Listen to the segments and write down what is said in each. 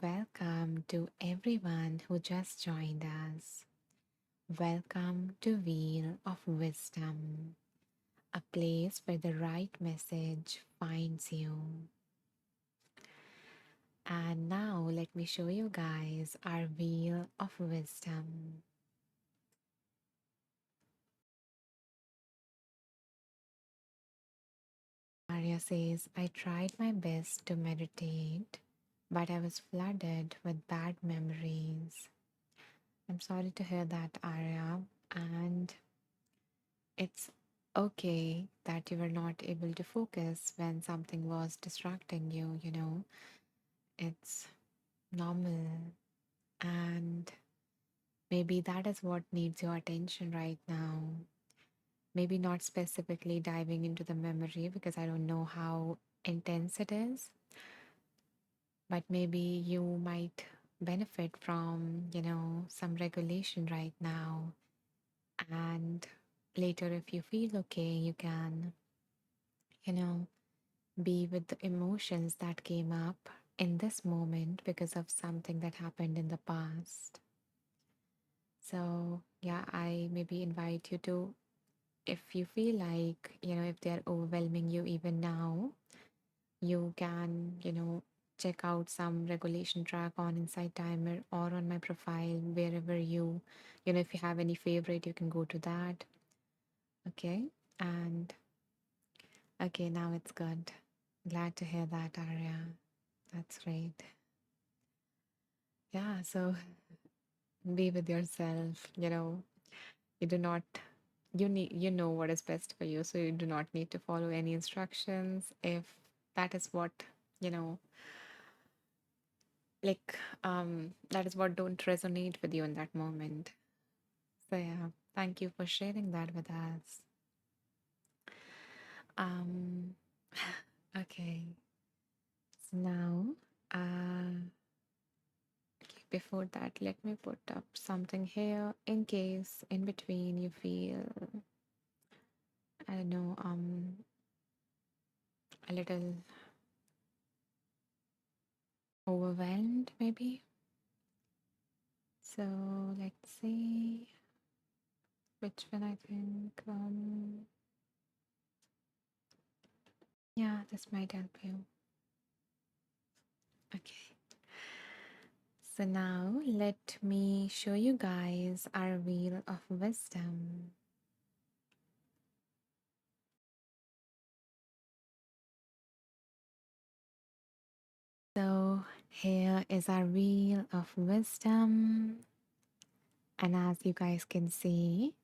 Welcome to everyone who just joined us. Welcome to Wheel of Wisdom, a place where the right message finds you. And now let me show you guys our Wheel of Wisdom. Arya says, I tried my best to meditate, but I was flooded with bad memories. I'm sorry to hear that, Arya. And it's okay that you were not able to focus when something was distracting you. It's normal. And maybe that is what needs your attention right now. Maybe not specifically diving into the memory because I don't know how intense it is, but maybe you might benefit from some regulation right now. And later, if you feel okay, you can, you know, be with the emotions that came up in this moment because of something that happened in the past. So, yeah, I maybe invite you to, if you feel like if they're overwhelming you even now, you can check out some regulation track on Inside Timer or on my profile, wherever if you have any favorite, you can go to that. Okay. And okay, now it's good. Glad to hear that, Arya. That's great. Yeah, so be with yourself. You do not you know what is best for you, so you do not need to follow any instructions if that is what, you know, that is what don't resonate with you in that moment. So yeah, thank you for sharing that with us. Um okay. So now before that, let me put up something here in case in between you feel, I don't know, a little overwhelmed, maybe. So let's see which one I think. Yeah, this might help you. Okay. So now let me show you guys our wheel of wisdom. So here is our wheel of wisdom. And as you guys can see,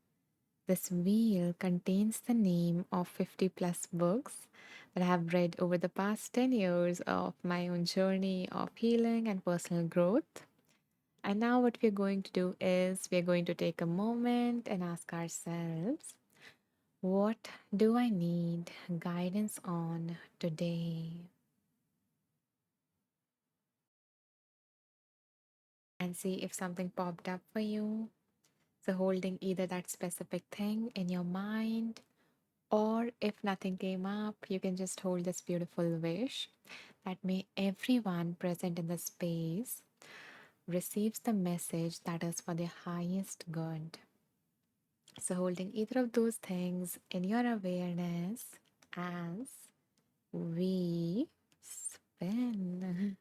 this wheel contains the name of 50 plus books that I have read over the past 10 years of my own journey of healing and personal growth. And now, what we're going to do is we're going to take a moment and ask ourselves, what do I need guidance on today? And see if something popped up for you. So, holding either that specific thing in your mind, or if nothing came up, you can just hold this beautiful wish that may everyone present in the space receives the message that is for their highest good. So, holding either of those things in your awareness as we spin.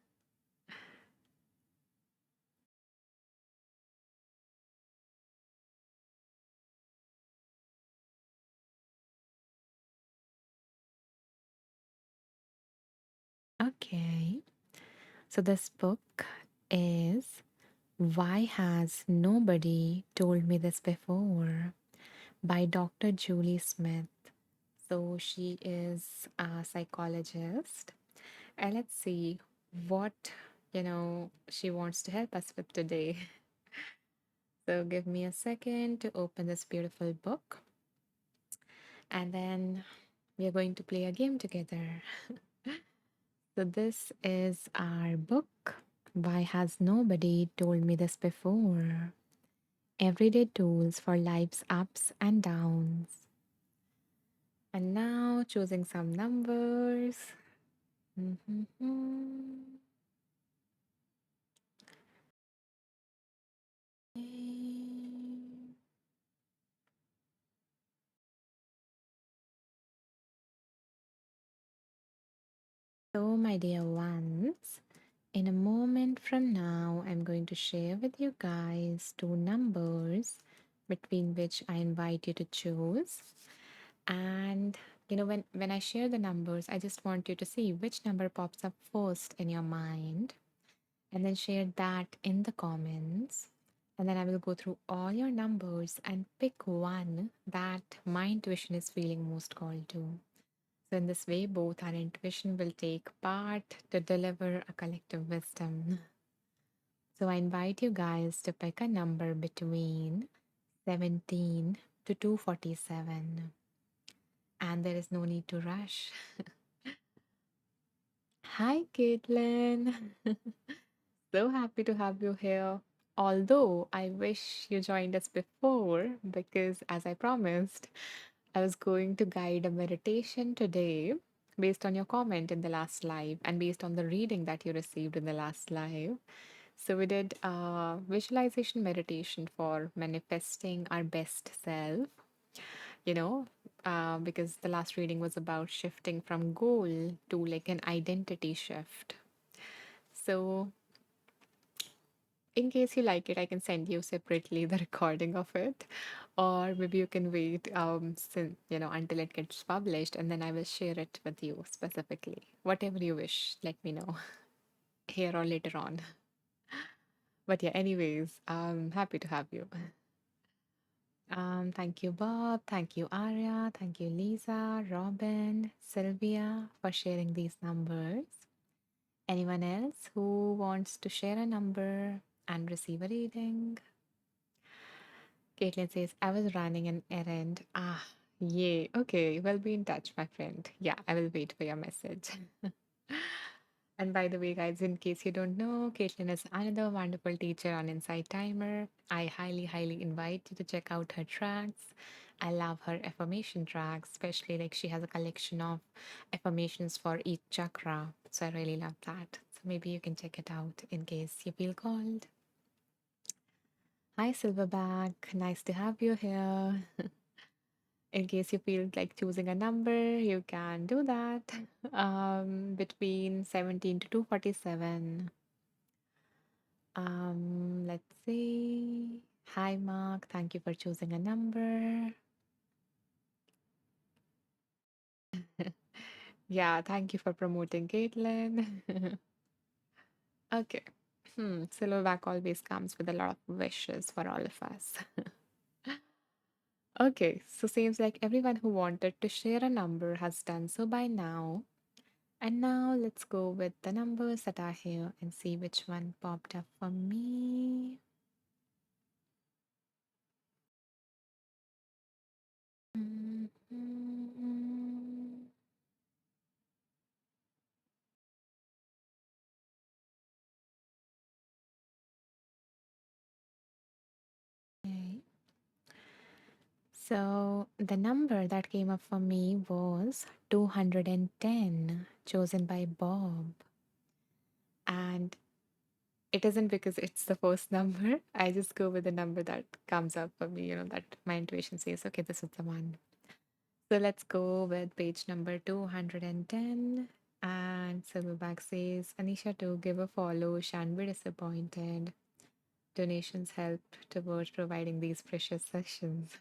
Okay, so this book is Why Has Nobody Told Me This Before by Dr. Julie Smith. So she is a psychologist. And let's see what she wants to help us with today. So give me a second to open this beautiful book. And then we are going to play a game together. So this is our book. Why has nobody told me this before? Everyday tools for life's ups and downs. And now choosing some numbers. Mhm. So, my dear ones, in a moment from now, I'm going to share with you guys two numbers between which I invite you to choose. And when I share the numbers, I just want you to see which number pops up first in your mind and then share that in the comments. And then I will go through all your numbers and pick one that my intuition is feeling most called to. So, in this way, both our intuition will take part to deliver a collective wisdom. So, I invite you guys to pick a number between 17 to 247. And there is no need to rush. Hi, Caitlin. So happy to have you here. Although I wish you joined us before, because as I promised, I was going to guide a meditation today based on your comment in the last live and based on the reading that you received in the last live. So, we did a visualization meditation for manifesting our best self, you know, because the last reading was about shifting from goal to like an identity shift. So, in case you like it, I can send you separately the recording of it, or maybe you can wait, until it gets published, and then I will share it with you specifically. Whatever you wish, let me know here or later on. But yeah, anyways, I'm happy to have you. Thank you, Bob. Thank you, Arya. Thank you, Lisa, Robin, Sylvia, for sharing these numbers. Anyone else who wants to share a number and receive a reading? Caitlin says, I was running an errand. Ah, yay. Okay, we'll be in touch, my friend. Yeah, I will wait for your message. And by the way, guys, in case you don't know, Caitlin is another wonderful teacher on Insight Timer. I highly, highly invite you to check out her tracks. I love her affirmation tracks, especially like she has a collection of affirmations for each chakra. So I really love that. So maybe you can check it out in case you feel called. Hi, Silverback. Nice to have you here. In case you feel like choosing a number, you can do that. Between 17 to 247. Let's see. Hi, Mark. Thank you for choosing a number. Yeah, thank you for promoting Caitlin. Okay. Silverback always comes with a lot of wishes for all of us. Okay, so seems like everyone who wanted to share a number has done so by now. And now let's go with the numbers that are here and see which one popped up for me. Mhm. Okay. So the number that came up for me was 210, chosen by Bob. And it isn't because it's the first number. I just go with the number that comes up for me, that my intuition says, okay, this is the one. So let's go with page number 210. And Silverback says, Anisha, to give a follow, shan't be disappointed. Donations help towards providing these precious sessions.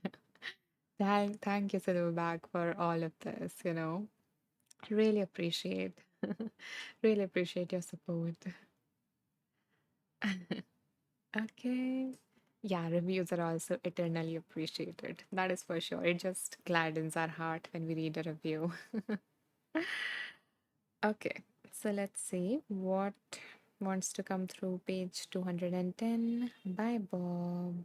Thank you, Silverback, for all of this. Really appreciate. Really appreciate your support. Okay. Yeah, reviews are also eternally appreciated. That is for sure. It just gladdens our heart when we read a review. Okay, so let's see what wants to come through page 210 by Bob.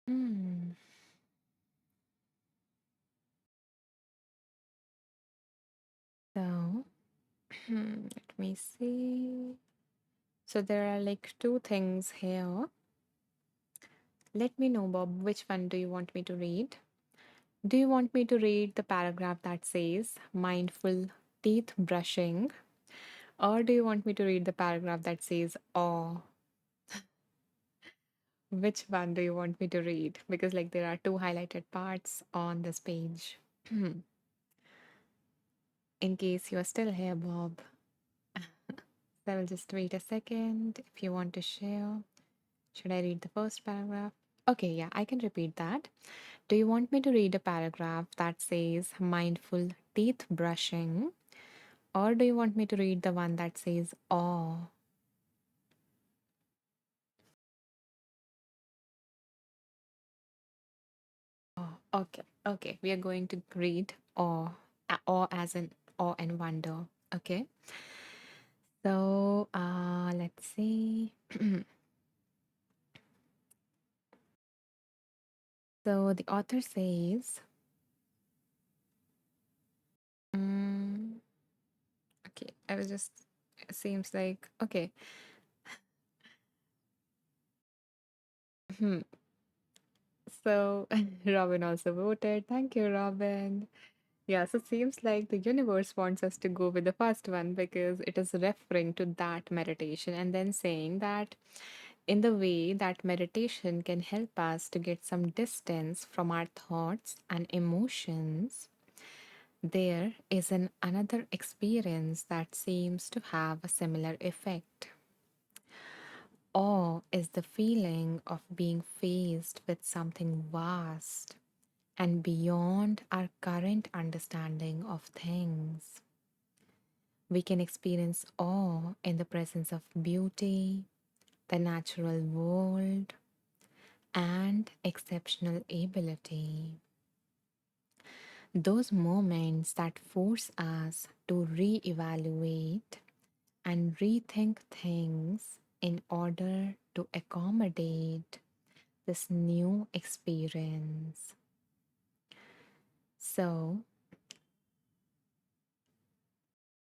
Hmm. So, let me see. So there are like two things here. Let me know, Bob, which one do you want me to read? Do you want me to read the paragraph that says mindful teeth brushing? Or do you want me to read the paragraph that says awe? Which one do you want me to read? Because like there are two highlighted parts on this page. In case you are still here, Bob, so I will just wait a second if you want to share. Should I read the first paragraph? Okay, yeah, I can repeat that. Do you want me to read a paragraph that says mindful teeth brushing, or do you want me to read the one that says awe? Oh, okay, okay. We are going to read awe, awe as in awe and wonder. Okay. So, let's see. So the author says, mm, okay, I was just, it seems like, okay. Hmm. So Robin also voted. Thank you, Robin. Yeah, so it seems like the universe wants us to go with the first one because it is referring to that meditation and then saying that in the way that meditation can help us to get some distance from our thoughts and emotions, there is another experience that seems to have a similar effect. Awe is the feeling of being faced with something vast and beyond our current understanding of things. We can experience awe in the presence of beauty, the natural world, and exceptional ability. Those moments that force us to re-evaluate and rethink things in order to accommodate this new experience. So,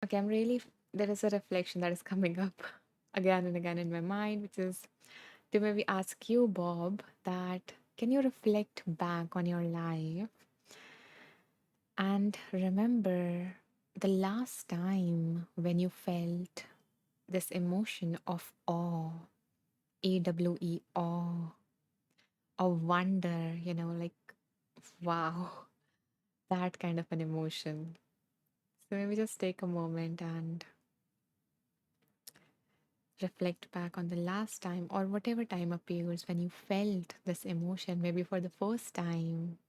okay, there is a reflection that is coming up again and again in my mind, which is to maybe ask you, Bob, that can you reflect back on your life and remember the last time when you felt this emotion of awe, AWE, awe, of wonder, like, wow, that kind of an emotion. So maybe just take a moment and reflect back on the last time or whatever time appears when you felt this emotion, maybe for the first time.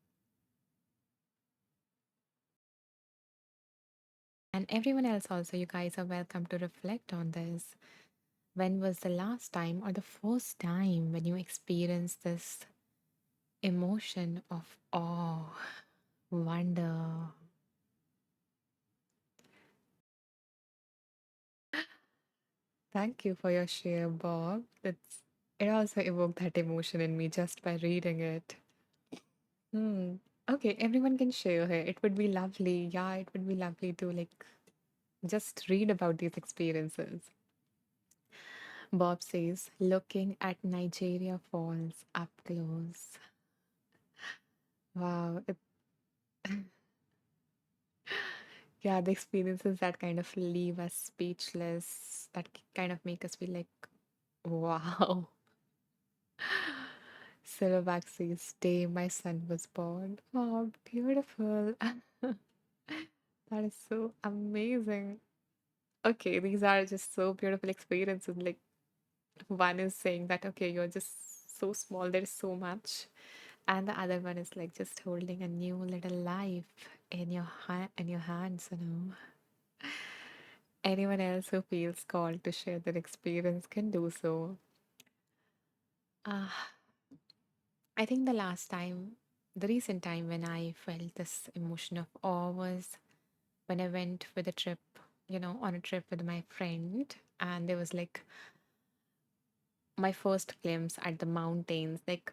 And everyone else also, you guys are welcome to reflect on this. When was the last time or the first time when you experienced this emotion of awe, wonder? Thank you for your share, Bob. It also evoked that emotion in me just by reading it. Hmm. Okay, everyone can share here. It would be lovely. Yeah, it would be lovely to like just read about these experiences. Bob says, looking at Nigeria Falls up close. Wow. Yeah, the experiences that kind of leave us speechless, that kind of make us feel like, wow. Silverback says, day my son was born. Oh, beautiful. That is so amazing. Okay, these are just so beautiful experiences. Like, one is saying that, okay, you're just so small, there's so much. And the other one is like just holding a new little life in your in your hands. Anyone else who feels called to share their experience can do so. Ah, I think the recent time when I felt this emotion of awe was when I went with a trip, on a trip with my friend, and there was like my first glimpse at the mountains. Like,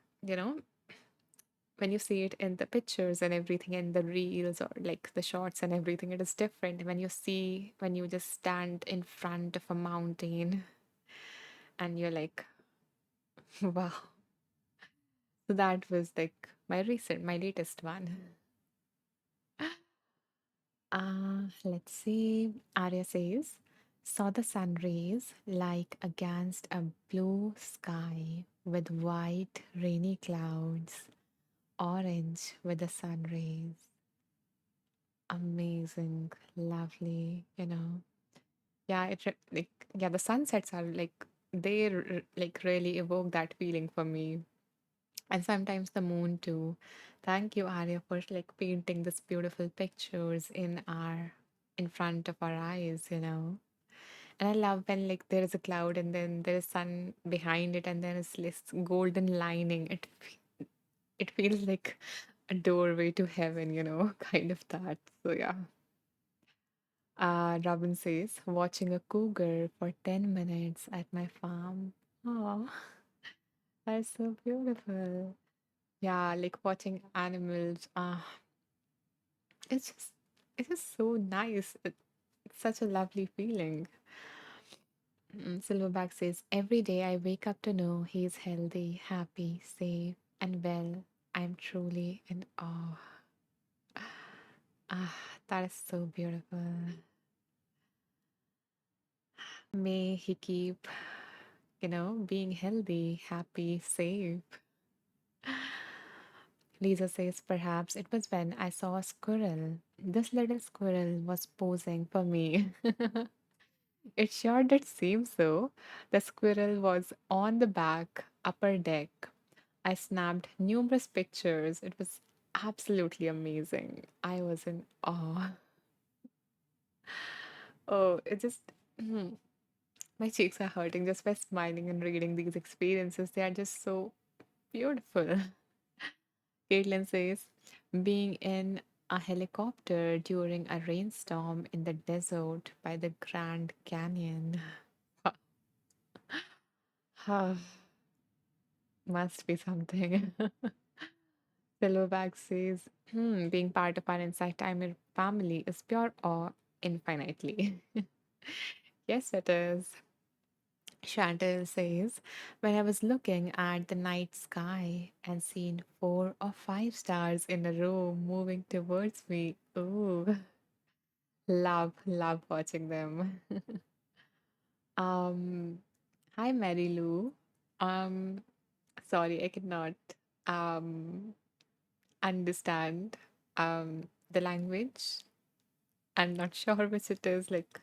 when you see it in the pictures and everything in the reels or like the shots and everything, it is different when you just stand in front of a mountain and you're like, wow. So that was like my latest one. Let's see. Arya says, saw the sun rays like against a blue sky with white rainy clouds, orange with the sun rays. Amazing, lovely, Yeah, like yeah, the sunsets are like like really evoke that feeling for me. And sometimes the moon too. Thank you, Arya, for like painting this beautiful pictures in front of our eyes. And I love when like there is a cloud and then there is sun behind it and there is this golden lining. It feels like a doorway to heaven, kind of that. So yeah. Robin says, watching a cougar for 10 minutes at my farm. Oh, that's so beautiful. Yeah, like watching animals. It's just, it's just so nice. It's such a lovely feeling. Silverback says, every day I wake up to know he is healthy, happy, safe, and well. I'm truly in awe. Ah, that is so beautiful. May he keep being healthy, happy, safe. Lisa says, perhaps it was when I saw a squirrel. This little squirrel was posing for me. It sure did seem so. The squirrel was on the back, upper deck. I snapped numerous pictures. It was absolutely amazing. I was in awe. Oh, it just, my cheeks are hurting just by smiling and reading these experiences. They are just so beautiful. Caitlin says, being in a helicopter during a rainstorm in the desert by the Grand Canyon. Must be something. Silverback says, being part of our Insight Timer family is pure awe infinitely. Yes, it is. Chantal says, when I was looking at the night sky and seen 4 or 5 stars in a row moving towards me, ooh, love watching them. um, Hi, Mary Lou. Um, Sorry, I cannot um understand the language. I'm not sure which it is, like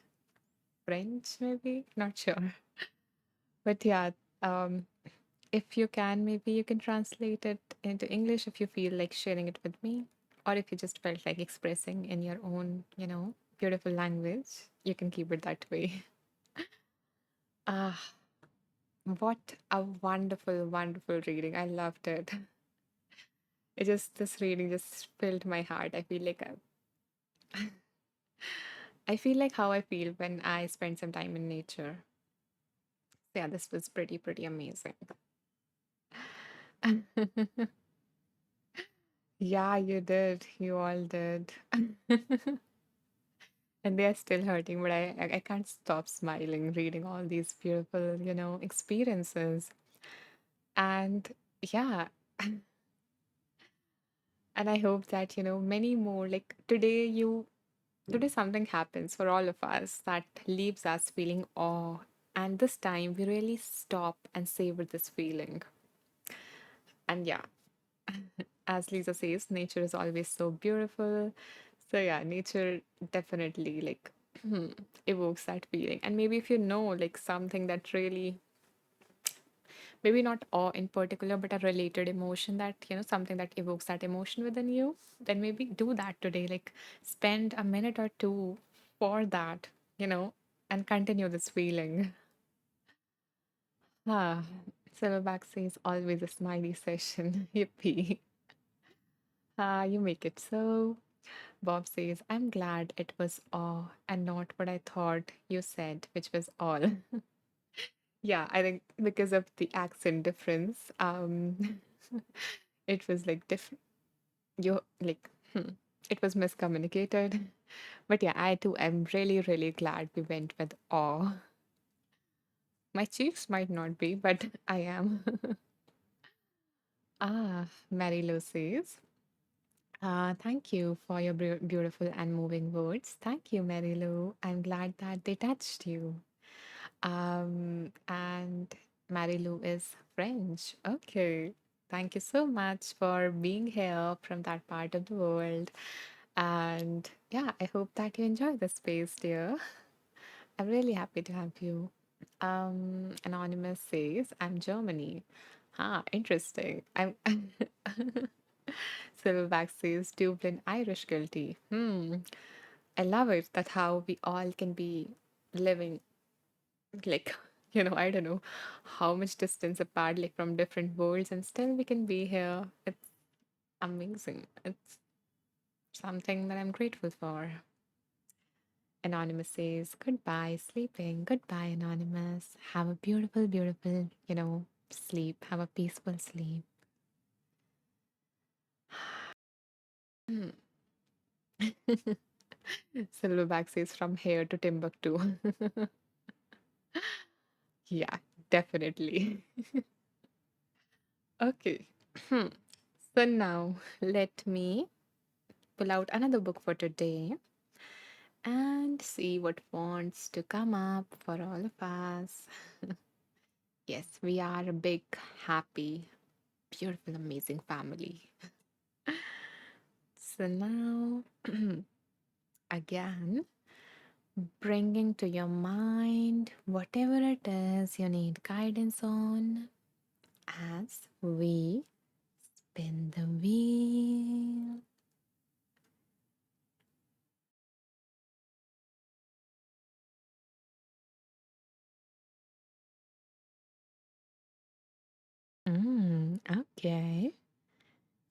French, maybe. Not sure, but yeah. Um, If you can, maybe you can translate it into English if you feel like sharing it with me, or if you just felt like expressing in your own beautiful language, you can keep it that way. Ah, what a wonderful, wonderful reading. I loved it. This reading just filled my heart. I feel like how I feel when I spend some time in nature. So yeah, this was pretty amazing. Yeah, you did. You all did. And they are still hurting, but I can't stop smiling reading all these beautiful experiences. And yeah, and I hope that many more, like today something happens for all of us that leaves us feeling awe. And this time we really stop and savor this feeling. And yeah, as Lisa says, nature is always so beautiful. So yeah, nature definitely like evokes that feeling. And maybe if you know like something that really, maybe not awe in particular, but a related emotion that something that evokes that emotion within you, then maybe do that today. Like spend a minute or two for that, and continue this feeling. Ah, Silverback says always a smiley session. Yippee. You make it so. Bob says, I'm glad it was awe and not what I thought you said, which was all. Yeah, I think because of the accent difference, it was like different. You like, it was miscommunicated. But yeah, I too am really glad we went with awe. My cheeks might not be, but I am. Mary Lou says, thank you for your beautiful and moving words. Thank you, Mary Lou. I'm glad that they touched you. And Marilou is French. Okay. Thank you so much for being here from that part of the world. And yeah, I hope that you enjoy the space, dear. I'm really happy to have you. Anonymous says, I'm Germany. Ah, interesting. I'm Silverback says, Dublin, Irish guilty. I love it that how we all can be living like, I don't know how much distance apart, like from different worlds, and still we can be here. It's amazing. It's something that I'm grateful for. Anonymous says, Goodbye, sleeping. Goodbye, Anonymous. Have a beautiful, beautiful, sleep. Have a peaceful sleep. Hmm. Silverback says, From here to Timbuktu. Yeah, definitely. Okay. So now let me pull out another book for today and see what wants to come up for all of us. Yes, we are a big, happy, beautiful, amazing family. So now, again, bringing to your mind whatever it is you need guidance on as we spin the wheel. Okay.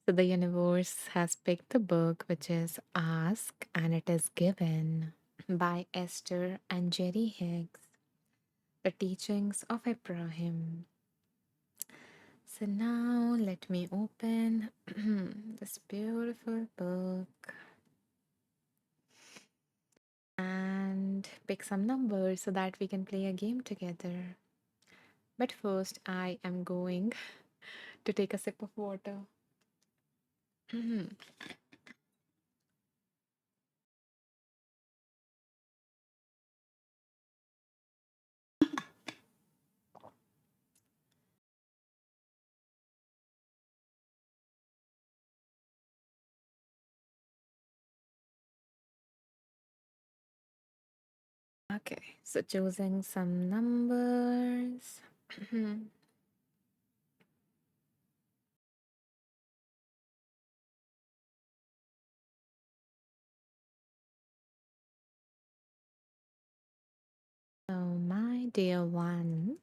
So the universe has picked the book which is Ask and It Is Given by Esther and Jerry Hicks, The Teachings of Abraham. So now let me open this beautiful book and pick some numbers so that we can play a game together. But first, I am going to take a sip of water. Okay, so choosing some numbers. So, my dear ones,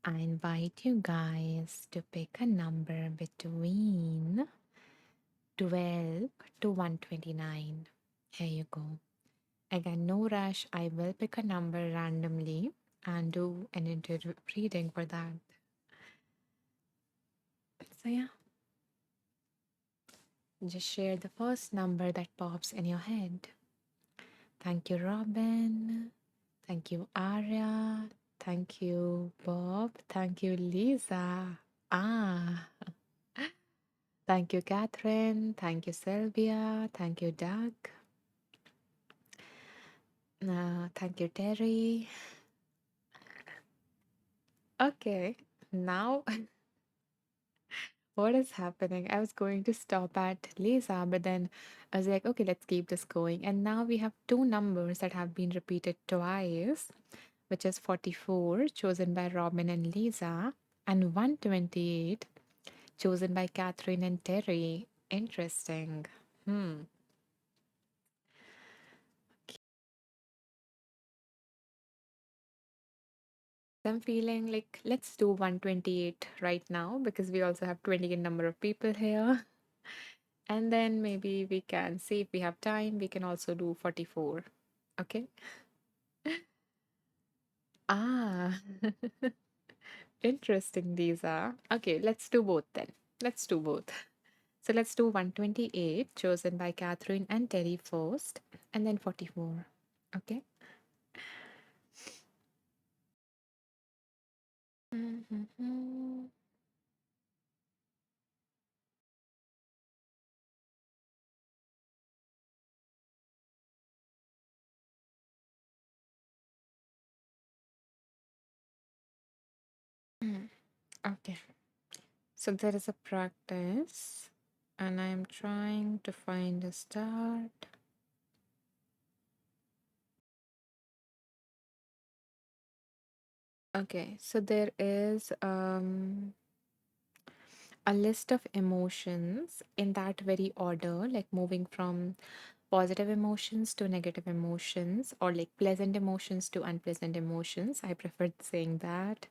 I invite you guys to pick a number between 12 to 129. Here you go. Again, no rush. I will pick a number randomly and do an reading for that. So, yeah, just share the first number that pops in your head. Thank you, Robin. Thank you, Arya. Thank you, Bob. Thank you, Lisa. Ah, thank you, Catherine. Thank you, Sylvia. Thank you, Doug. Thank you, Terry. Okay, now what is happening? I was going to stop at Lisa, but then I was like, okay, let's keep this going. And now we have two numbers that have been repeated twice, which is 44, chosen by Robin and Lisa, and 128, chosen by Catherine and Terry. Interesting. Hmm. I'm feeling like let's do 128 right now because we also have 20 number of people here. And then maybe we can see if we have time, we can also do 44. Okay. Ah, interesting, these are. Okay, let's do both then. Let's do both. So let's do 128, chosen by Catherine and Terry first, and then 44. Okay. Mhm. Okay. So there is a practice. And I'm trying to find a start. Okay, so there is a list of emotions in that very order, like moving from positive emotions to negative emotions, or like pleasant emotions to unpleasant emotions. I preferred saying that.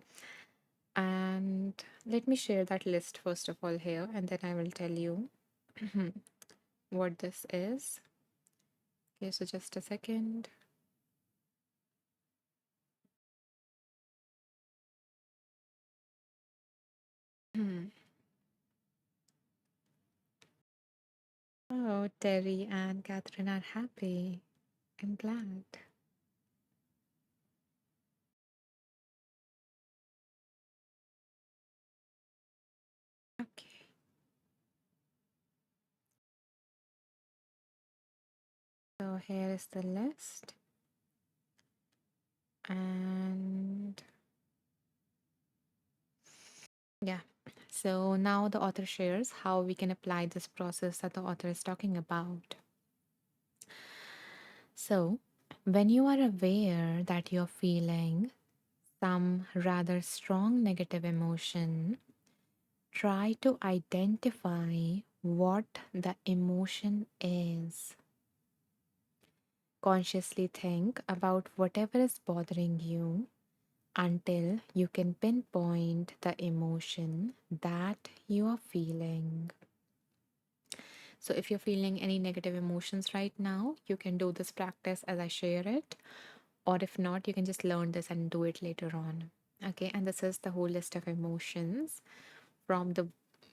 And let me share that list first of all here, and then I will tell you what this is. Okay, so just a second. Oh, Terry and Catherine are happy. I'm glad. Okay, so here is the list. And yeah, so now the author shares how we can apply this process that the author is talking about. So, when you are aware that you're feeling some rather strong negative emotion, try to identify what the emotion is. Consciously think about whatever is bothering you until you can pinpoint the emotion that you are feeling. So, if you're feeling any negative emotions right now, you can do this practice as I share it, or if not, you can just learn this and do it later on. Okay, and this is the whole list of emotions from the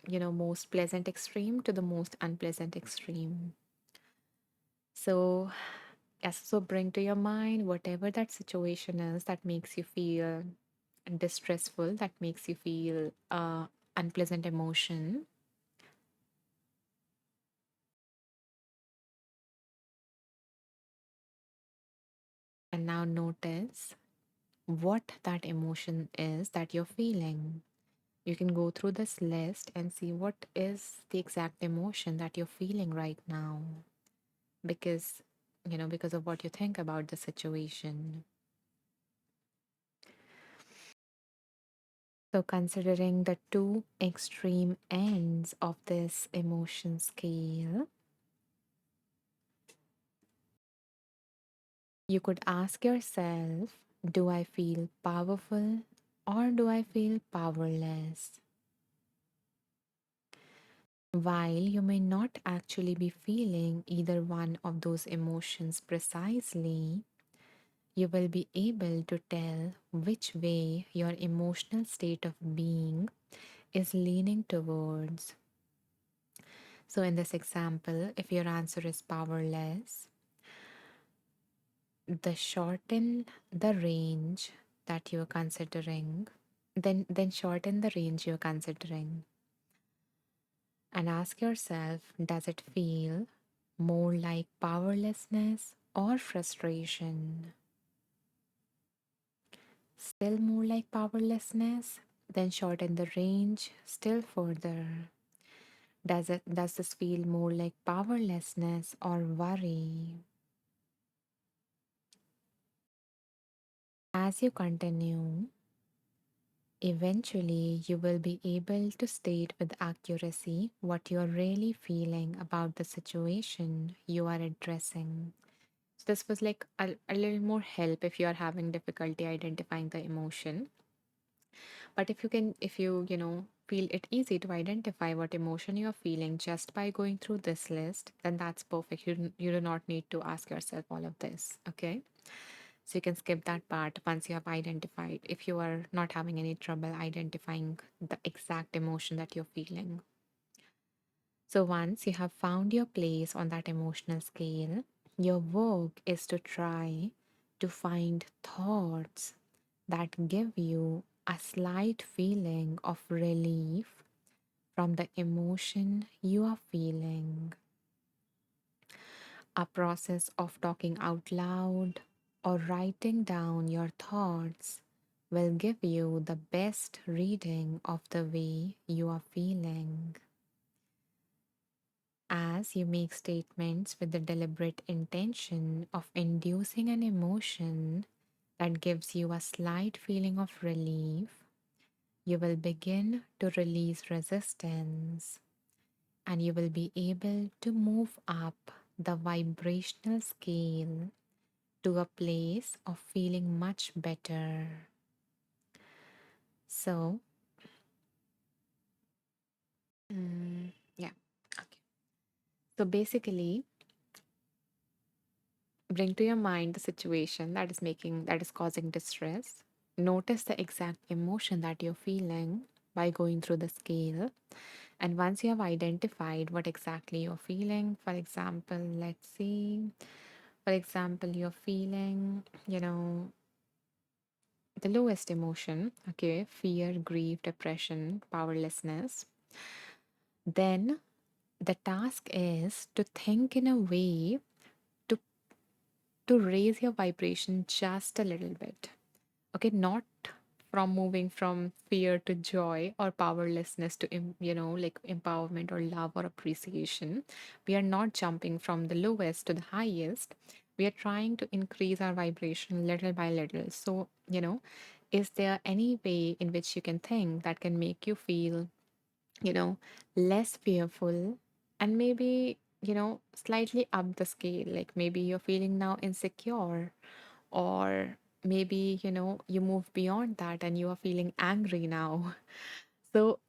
most pleasant extreme to the most unpleasant extreme. So, yes, so bring to your mind whatever that situation is that makes you feel distressful, that makes you feel unpleasant emotion. And now notice what that emotion is that you're feeling. You can go through this list and see what is the exact emotion that you're feeling right now because because of what you think about the situation. So considering the two extreme ends of this emotion scale, you could ask yourself, do I feel powerful or do I feel powerless? While you may not actually be feeling either one of those emotions precisely, you will be able to tell which way your emotional state of being is leaning towards. So, in this example, if your answer is powerless, the shorten the range that you're considering, then shorten the range you're considering and ask yourself, does it feel more like powerlessness or frustration? Still more like powerlessness? Then shorten the range still further. Does this feel more like powerlessness or worry? As you continue, eventually you will be able to state with accuracy what you're really feeling about the situation you are addressing. So this was like a little more help if you are having difficulty identifying the emotion. But if you feel it easy to identify what emotion you're feeling just by going through this list, then that's perfect. You do not need to ask yourself all of this. Okay. So you can skip that part once you have identified, if you are not having any trouble identifying the exact emotion that you're feeling. So once you have found your place on that emotional scale, your work is to try to find thoughts that give you a slight feeling of relief from the emotion you are feeling. A process of talking out loud or writing down your thoughts will give you the best reading of the way you are feeling. as you make statements with the deliberate intention of inducing an emotion that gives you a slight feeling of relief, you will begin to release resistance and you will be able to move up the vibrational scale to a place of feeling much better. So, yeah, okay. So basically, bring to your mind the situation that is causing distress. Notice the exact emotion that you're feeling by going through the scale. And once you have identified what exactly you're feeling, for example, let's see, for example, you're feeling, the lowest emotion, okay, fear, grief, depression, powerlessness, then the task is to think in a way to to raise your vibration just a little bit. Okay, not from moving from fear to joy or powerlessness to like empowerment or love or appreciation. We are not jumping from the lowest to the highest. We are trying to increase our vibration little by little. So, is there any way in which you can think that can make you feel, you know, less fearful and maybe, slightly up the scale? Like maybe you're feeling now insecure, or maybe, you move beyond that and you are feeling angry now. So,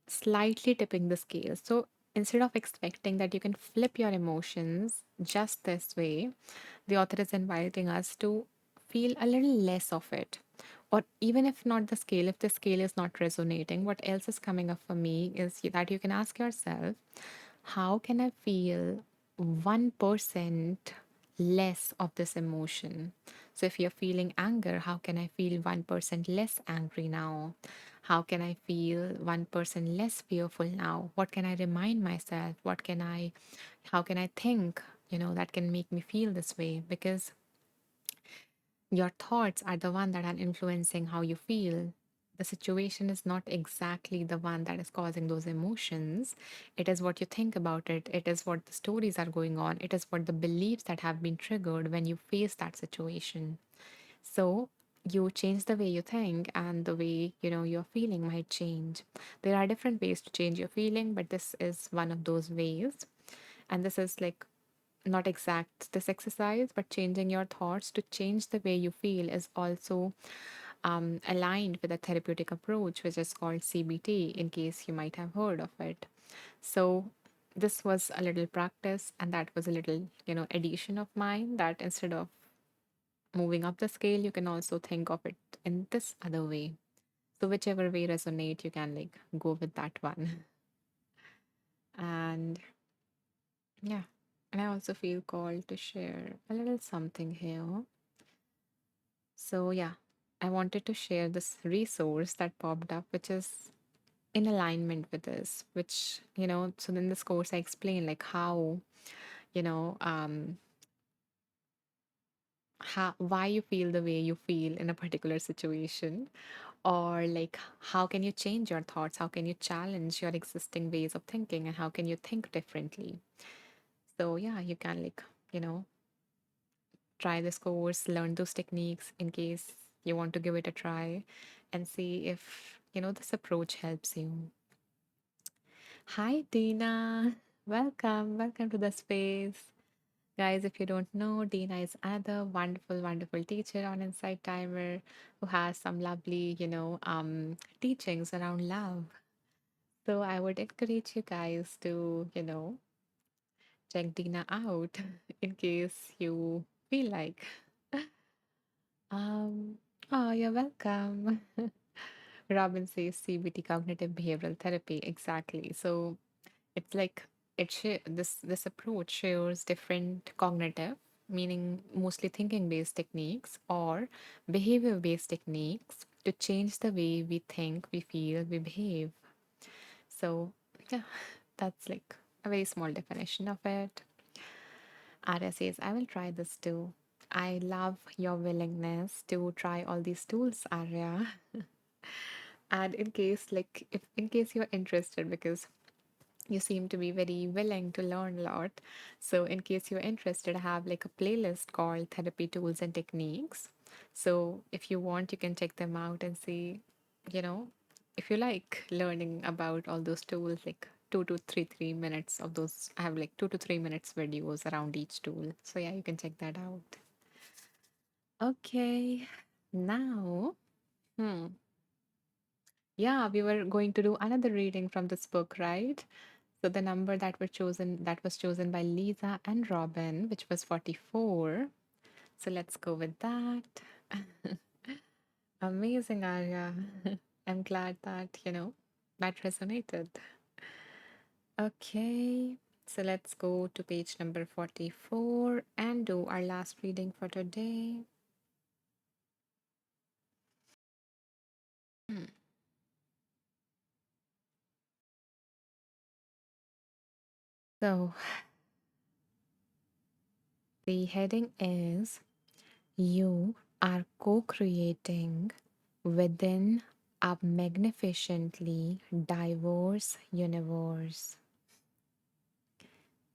slightly tipping the scale. So instead of expecting that you can flip your emotions just this way, the author is inviting us to feel a little less of it. Or even if not the scale, if the scale is not resonating, what else is coming up for me is that you can ask yourself, how can I feel 1% less of this emotion? So, if you're feeling anger, how can I feel 1% less angry now? How can I feel 1% less fearful now? What can I remind myself? How can I think, that can make me feel this way? Because your thoughts are the one that are influencing how you feel. The situation is not exactly the one that is causing those emotions. It is what you think about it. It is what the stories are going on. It is what the beliefs that have been triggered when you face that situation. So you change the way you think, and the way, your feeling might change. There are different ways to change your feeling, but this is one of those ways. And this is like not exact this exercise, but changing your thoughts to change the way you feel is also aligned with a therapeutic approach, which is called CBT, in case you might have heard of it. So, this was a little practice, and that was a little, addition of mine, that instead of moving up the scale, you can also think of it in this other way. So, whichever way resonate, you can like go with that one. And yeah, and I also feel called to share a little something here. So, yeah, I wanted to share this resource that popped up, which is in alignment with this, which, so in this course, I explain like you know, um, why you feel the way you feel in a particular situation, or like how can you change your thoughts? How can you challenge your existing ways of thinking, and how can you think differently? So, yeah, you can like, you know, try this course, learn those techniques in case you want to give it a try and see if, this approach helps you. Hi, Dina. Welcome to the space. Guys, if you don't know, Dina is another wonderful, wonderful teacher on Insight Timer who has some lovely, teachings around love. So I would encourage you guys to, check Dina out in case you feel like. Um, oh, you're welcome. Robin says CBT, cognitive behavioral therapy. Exactly. So it's like this approach shares different cognitive, meaning mostly thinking based techniques, or behavior based techniques to change the way we think, we feel, we behave. So yeah, that's like a very small definition of it. Arya says, I will try this too. I love your willingness to try all these tools, Arya. And in case, like, if in case you're interested, because You seem to be very willing to learn a lot. So, in case you're interested, I have like a playlist called Therapy Tools and Techniques. So, if you want, you can check them out and see, you know, if you like learning about all those tools, like 2 to 3 minutes of those. I have like 2 to 3 minutes videos around each tool. So, yeah, you can check that out. Okay, now, hmm, yeah, we were going to do another reading from this book, right? So the number that was chosen by Lisa and Robin, which was 44. So let's go with that. Amazing, Arya. I'm glad that, that resonated. Okay. So let's go to page number 44 and do our last reading for today. Hmm. So the heading is You are co creating within a magnificently diverse universe.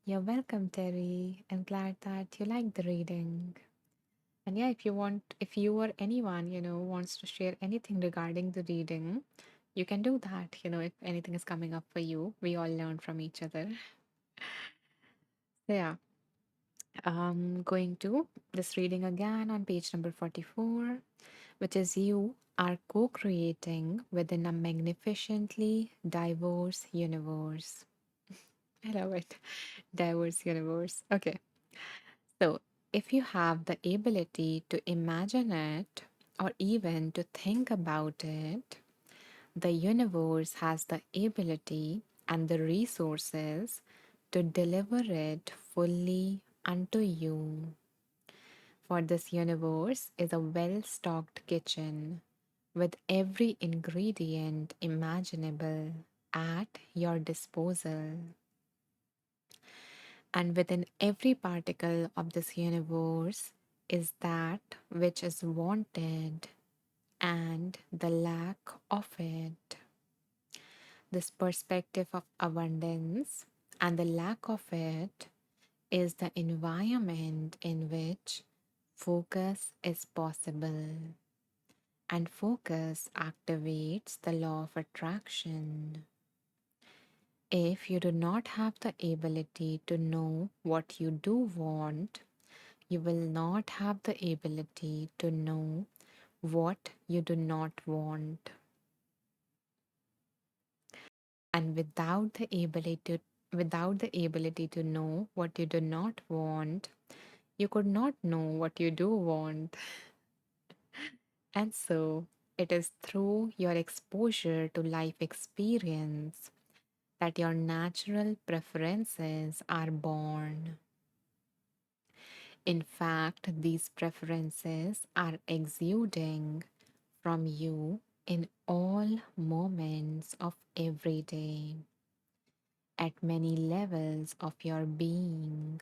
You're welcome, Terry. I'm glad that you liked the reading. And yeah, if you or anyone, wants to share anything regarding the reading, you can do that. If anything is coming up for you, we all learn from each other. So yeah, going to this reading again on page number 44, which is you are co creating within a magnificently diverse universe. I love it. Diverse universe. Okay. So, if you have the ability to imagine it or even to think about it, the universe has the ability and the resources to deliver it fully unto you. For this universe is a well stocked kitchen with every ingredient imaginable at your disposal. And within every particle of this universe is that which is wanted and the lack of it. This perspective of abundance and the lack of it is the environment in which focus is possible. And focus activates the law of attraction. If you do not have the ability to know what you do want, you will not have the ability to know what you do not want. And without the ability to know what you do not want, you could not know what you do want. And so it is through your exposure to life experience that your natural preferences are born. In fact, these preferences are exuding from you in all moments of every day, at many levels of your being.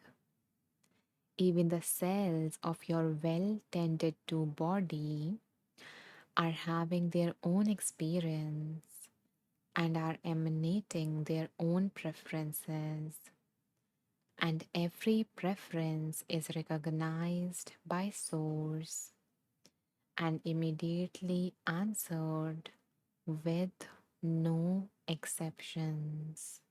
Even the cells of your well tended to body are having their own experience and are emanating their own preferences. And every preference is recognized by Source and immediately answered with no exceptions.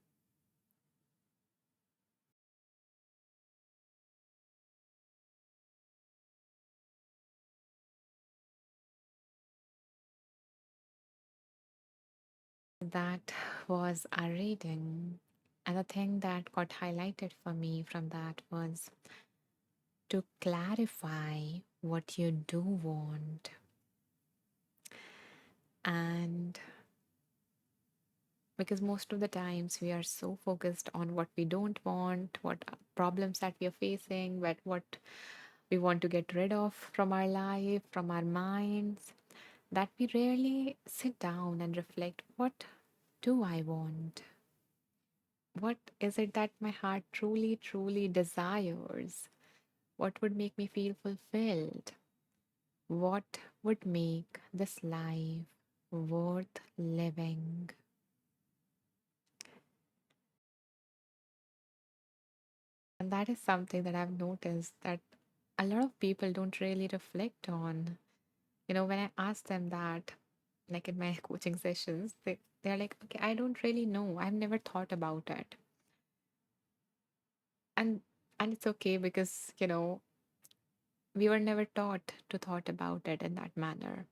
That was our reading. And the thing that got highlighted for me from that was to clarify what you do want. And because most of the times we are so focused on what we don't want, what problems that we are facing, what we want to get rid of from our life, from our minds, that we rarely sit down and reflect, what do I want? What is it that my heart truly, truly desires? What would make me feel fulfilled? What would make this life worth living? And that is something that I've noticed that a lot of people don't really reflect on. When I ask them that, like in my coaching sessions, they're like, okay, I don't really know. I've never thought about it. And it's okay because, we were never taught to thought about it in that manner.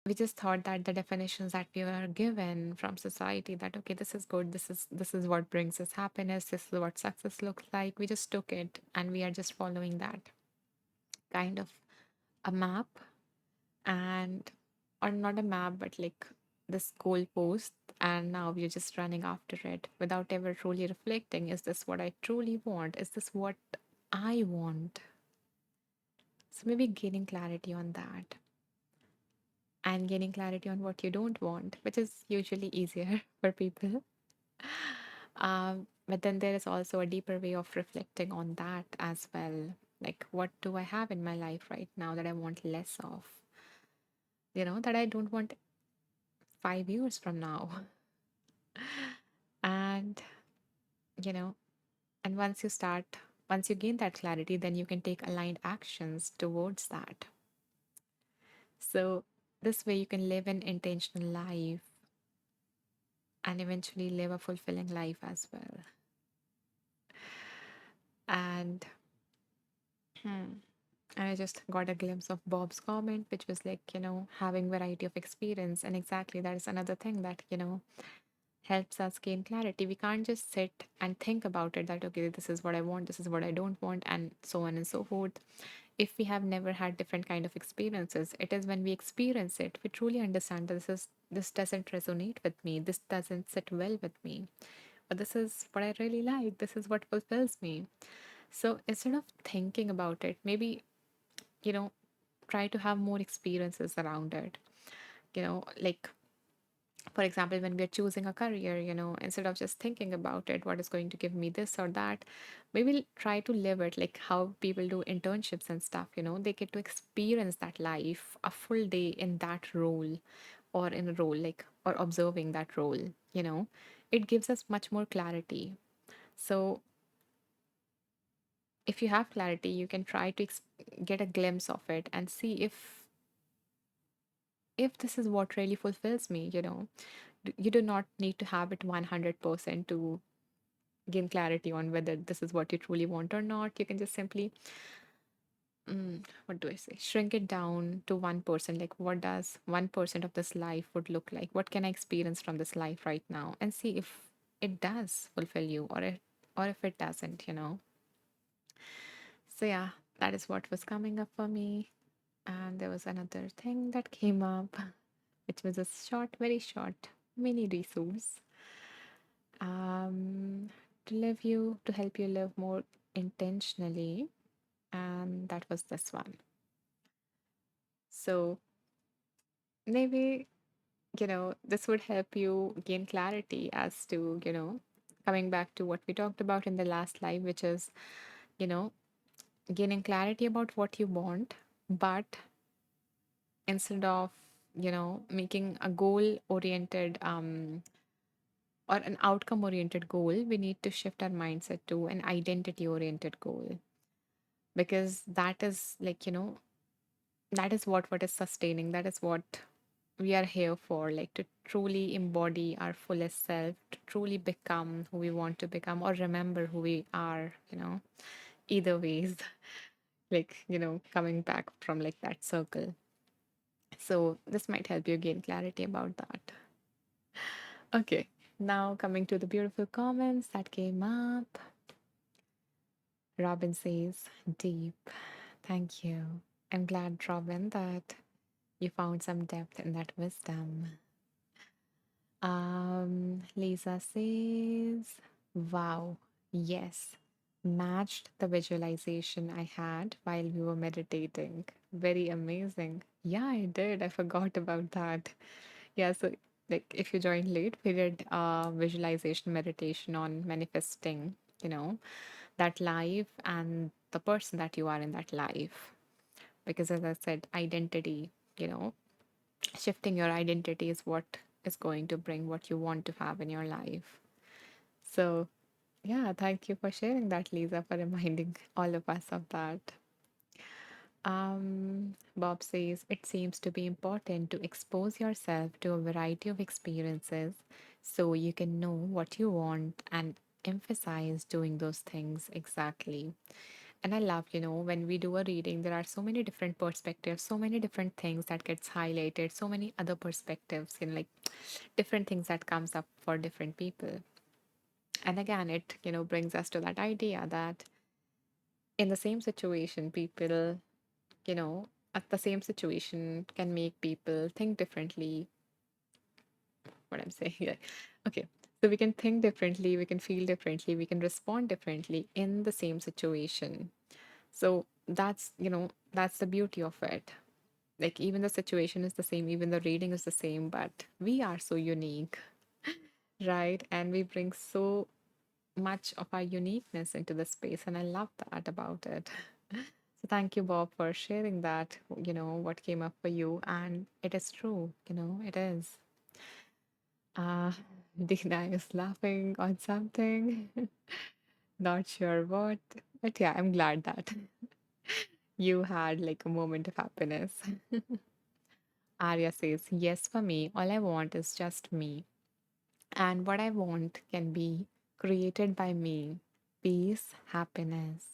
We just thought that the definitions that we were given from society, that okay, this is good, this is what brings us happiness, this is what success looks like, we just took it and we are just following that kind of a map. And or not a map, but like this goalpost, and now we're just running after it without ever truly reflecting, is this what I truly want, is this what I want? So maybe gaining clarity on that, and gaining clarity on what you don't want, which is usually easier for people. But then there is also a deeper way of reflecting on that as well. Like, what do I have in my life right now that I want less of? That I don't want 5 years from now. And, you know, and once you gain that clarity, then you can take aligned actions towards that. So, this way you can live an intentional life and eventually live a fulfilling life as well. And hmm, and I just got a glimpse of Bob's comment, which was like, having variety of experience. And exactly that is another thing that, helps us gain clarity. We can't just sit and think about it that, okay, this is what I want, this is what I don't want, and so on and so forth. If we have never had different kind of experiences, it is when we experience it, we truly understand that this doesn't resonate with me, this doesn't sit well with me, but this is what I really like, this is what fulfills me. So instead of thinking about it, maybe, you know, try to have more experiences around it. Like for example, when we are choosing a career, instead of just thinking about it, what is going to give me this or that, we will try to live it like how people do internships and stuff. They get to experience that life, a full day in that role, or in a role, like, or observing that role. you know it gives us much more clarity. So if you have clarity, you can try to get a glimpse of it and see if this is what really fulfills me. You do not need to have it 100% to gain clarity on whether this is what you truly want or not. You can just simply, what do I say, shrink it down to 1%. Like, what does 1% of this life would look like? What can I experience from this life right now? And see if it does fulfill you, or if it doesn't. So, yeah, that is what was coming up for me. And there was another thing that came up, which was a short, very short mini resource, um, to help you live more intentionally. And that was this one. So maybe, this would help you gain clarity as to, coming back to what we talked about in the last live, which is, you know, gaining clarity about what you want, but instead of, making a goal oriented, or an outcome oriented goal, we need to shift our mindset to an identity oriented goal, because that is like, that is what is sustaining, that is what we are here for, like to truly embody our fullest self, to truly become who we want to become, or remember who we are. Either ways, like, coming back from like that circle. So this might help you gain clarity about that. Okay, now coming to the beautiful comments that came up. Robin says, deep. Thank you. I'm glad, Robin, that you found some depth in that wisdom. Lisa says, wow, yes, matched the visualization I had while we were meditating. Very amazing. Yeah, I did. I forgot about that. Yeah, so like if you joined late, we did visualization meditation on manifesting, that life and the person that you are in that life. Because as I said, identity, you know, shifting your identity is what is going to bring what you want to have in your life. So, yeah, thank you for sharing that, Lisa, for reminding all of us of that. Bob says it seems to be important to expose yourself to a variety of experiences so you can know what you want and emphasize doing those things exactly. And I love, when we do a reading, there are so many different perspectives, so many different things that gets highlighted, so many other perspectives, like different things that comes up for different people. And again, it, brings us to that idea that in the same situation, people at the same situation can make people think differently. What I'm saying here. Okay. So we can think differently, we can feel differently, we can respond differently in the same situation. So that's the beauty of it. Like, even the situation is the same, even the reading is the same, but we are so unique, right? And we bring so much of our uniqueness into the space. And I love that about it. So thank you, Bob, for sharing that, what came up for you. And it is true, it is. Uh, Dina is laughing on something. Not sure what. But yeah, I'm glad that you had like a moment of happiness. Arya says, yes, for me, all I want is just me. And what I want can be created by me: peace, happiness.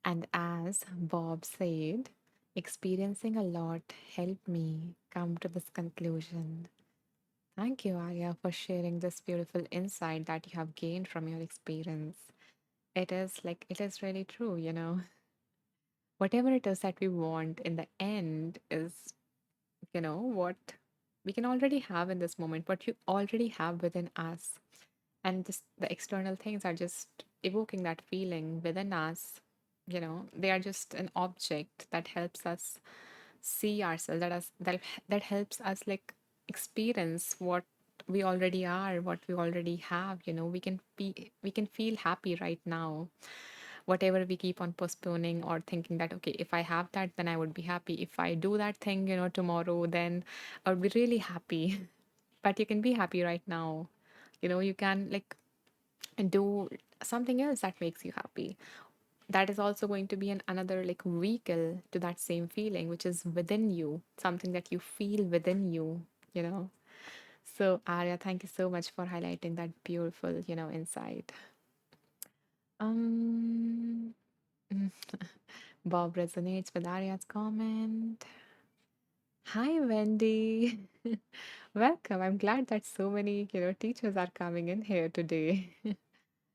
And as Bob said, experiencing a lot helped me come to this conclusion. Thank you, Arya, for sharing this beautiful insight that you have gained from your experience. It is really true, Whatever it is that we want in the end is, what we can already have in this moment, what you already have within us. And just the external things are just evoking that feeling within us. They are just an object that helps us see ourselves, that helps us like experience what we already are, what we already have. We can feel happy right now. Whatever we keep on postponing or thinking that, okay, if I have that, then I would be happy. If I do that thing, tomorrow, then I would be really happy. But you can be happy right now. You can like do something else that makes you happy. That is also going to be another like vehicle to that same feeling, which is within you, something that you feel within you you know so, Arya, thank you so much for highlighting that beautiful insight. um Bob resonates with Arya's comment. Hi, Wendy. Welcome. I'm glad that so many teachers are coming in here today.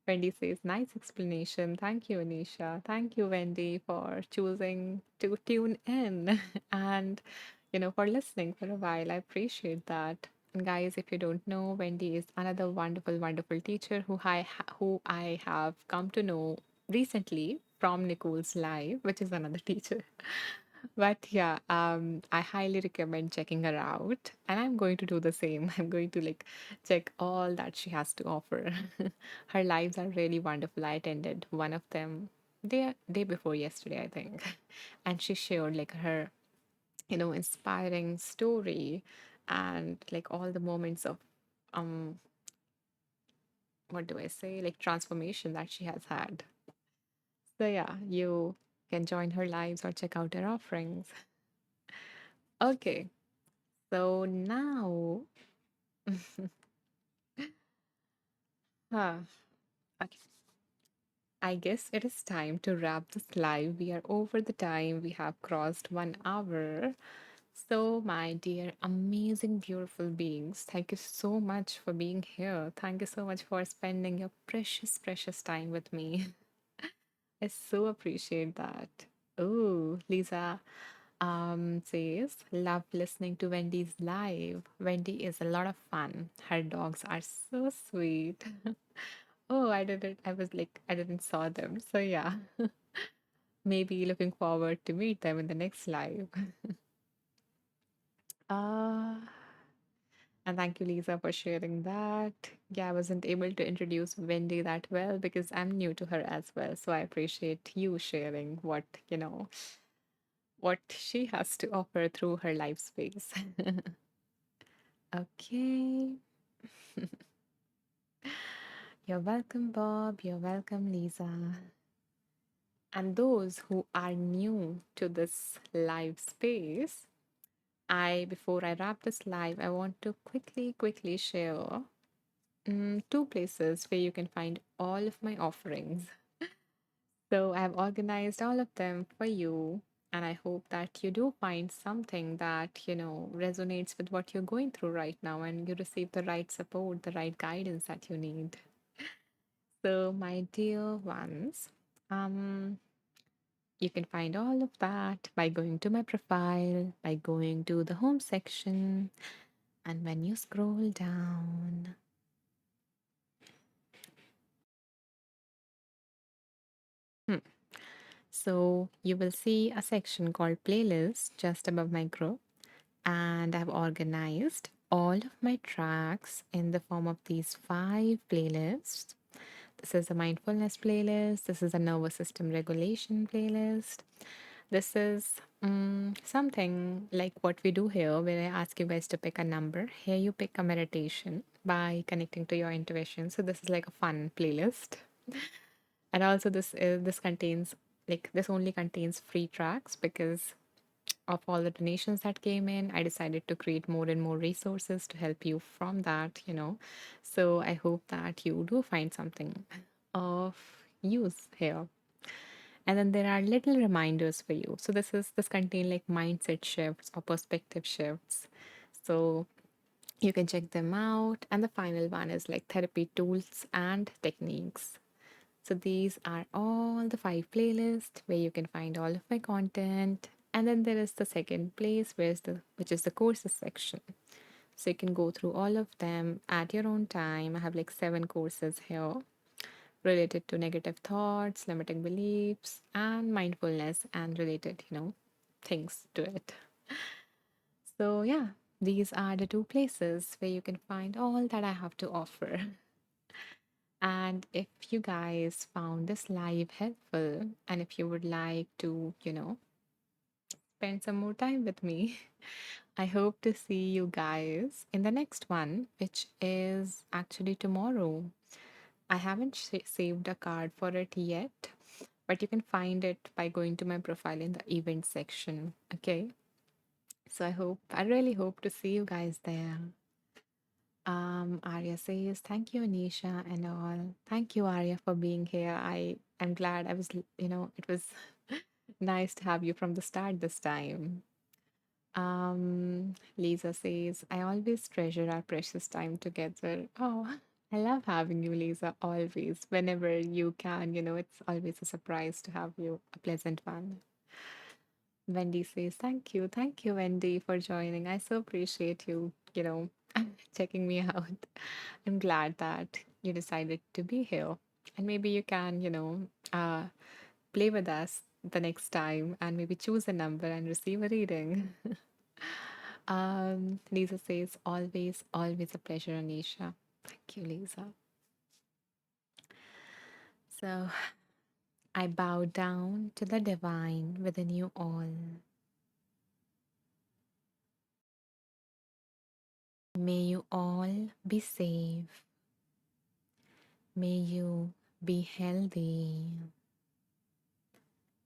Wendy says, nice explanation. Thank you, Anisha. Thank you, Wendy, for choosing to tune in and, for listening for a while. I appreciate that. And guys, if you don't know, Wendy is another wonderful, wonderful teacher who I have come to know recently from Nicole's live, which is another teacher. But yeah, I highly recommend checking her out, and I'm going to do the same. I'm going to like check all that she has to offer. Her lives are really wonderful. I attended one of them day before yesterday, I think, and she shared like her inspiring story and like all the moments of um what do I say, like transformation that she has had. So yeah, you can join her lives or check out her offerings. Okay, so now, huh, okay, I guess it is time to wrap this live. We are over the time. We have crossed 1 hour. So, my dear, amazing, beautiful beings, thank you so much for being here. Thank you so much for spending your precious, precious time with me. I so appreciate that. Oh, Lisa says, love listening to Wendy's live. Wendy is a lot of fun. Her dogs are so sweet. Oh, I was like, I didn't saw them. So yeah, maybe looking forward to meet them in the next live. Uh, and thank you, Lisa, for sharing that. Yeah, I wasn't able to introduce Wendy that well because I'm new to her as well. So I appreciate you sharing what she has to offer through her life space. Okay. You're welcome, Bob. You're welcome, Lisa. And those who are new to this live space, before I wrap this live, I want to quickly share two places where you can find all of my offerings. So I've organized all of them for you, and I hope that you do find something that, resonates with what you're going through right now and you receive the right support, the right guidance that you need. So, my dear ones, um, you can find all of that by going to my profile, by going to the home section, and when you scroll down, hmm, so you will see a section called playlist just above my group, and I've organized all of my tracks in the form of these five playlists. This is a mindfulness playlist, this is a nervous system regulation playlist. This is something like what we do here, where I ask you guys to pick a number. Here, you pick a meditation by connecting to your intuition. So, this is like a fun playlist. And also, this contains this only contains free tracks because of all the donations that came in. I decided to create more and more resources to help you from that. So, I hope that you do find something of use here. And then there are little reminders for you. So this contain like mindset shifts or perspective shifts. So you can check them out. And the final one is like therapy tools and techniques. So these are all the five playlists where you can find all of my content. And then there is the second place which is the courses section. So you can go through all of them at your own time. I have like 7 courses here related to negative thoughts, limiting beliefs, and mindfulness and related, things to it. So, yeah, these are the two places where you can find all that I have to offer. And if you guys found this live helpful and if you would like to, spend some more time with me, I hope to see you guys in the next one, which is actually tomorrow. I haven't saved a card for it yet, but you can find it by going to my profile in the event section. Okay. So I really hope to see you guys there. Arya says, thank you, Anisha, and all. Thank you, Arya, for being here. I'm glad it was nice to have you from the start this time. Lisa says, I always treasure our precious time together. Oh, I love having you, Lisa, always. Whenever you can, it's always a surprise to have you, a pleasant one. Wendy says, thank you, Wendy, for joining. I so appreciate you, checking me out. I'm glad that you decided to be here. And maybe you can, play with us the next time and maybe choose a number and receive a reading. Lisa says, always a pleasure, Anisha. Thank you, Lisa. So I bow down to the divine within you all. May you all be safe. May you be healthy.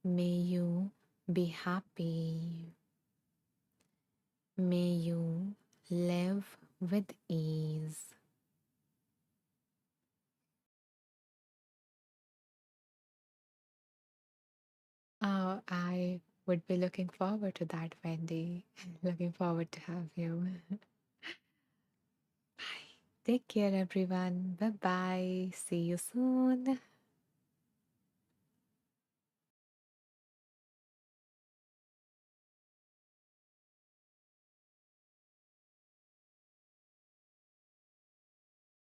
May you be happy. May you live with ease. I would be looking forward to that, Wendy. Looking forward to have you. Bye. Take care, everyone. Bye bye. See you soon.